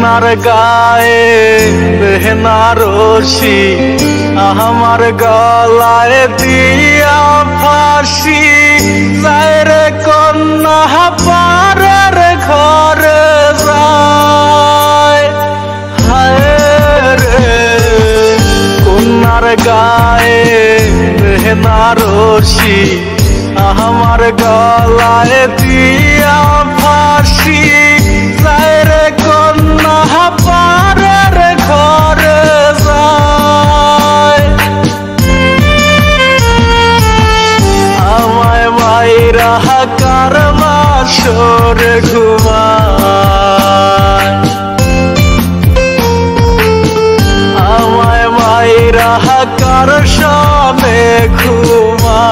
কন্যার গায়ে বেনারসি আমার গলায় দিয়া ফাঁসি যায় রে কন্যা পারের ঘরে যায়। হায় রে কন্যার গায়ে বেনারসি আমার গলায় দিয়া ফাঁসি যায় রে কন্যা পারের ঘরে যায়। আমায় মাইরা কার বাসরে ঘুমায়, আমায় মাইরা কার সনে ঘুমায়।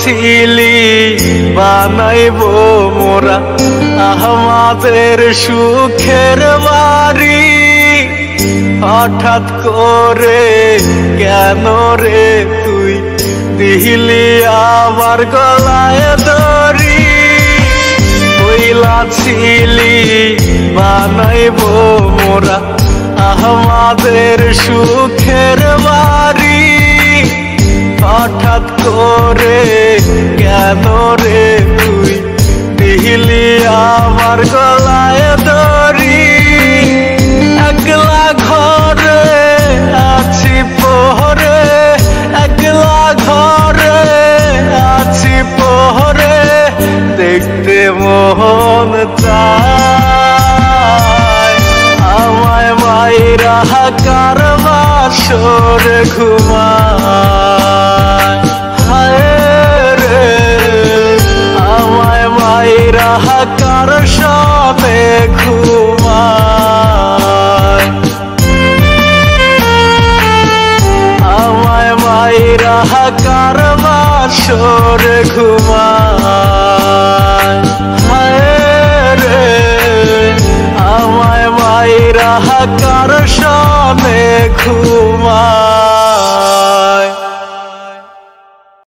ছিলি বানাইব মোরা আমাদের সুখের বাড়ি, হঠাৎ করে কেন রে তুই দিলি আমার গলায় দড়ি। ছিলি বানাইব মোরা আমাদের সুখের বাড়ি, হঠাৎ করে কেন রে তুই দিলি আমার গলায় দড়ি। একলা ঘরে আছি পোহরে, একলা ঘরে আছি পোহরে, দেখতে মোহন চায় আমায় মাইরা কার বাসরে ঘুমায়। হায় রে আমায় মাইরা কার সনে ঘুমায়, আমায় মাইরা কার বাসরে ঘুমায়। হায় রে আমায় মাইরা কার সনে ঘুমায়।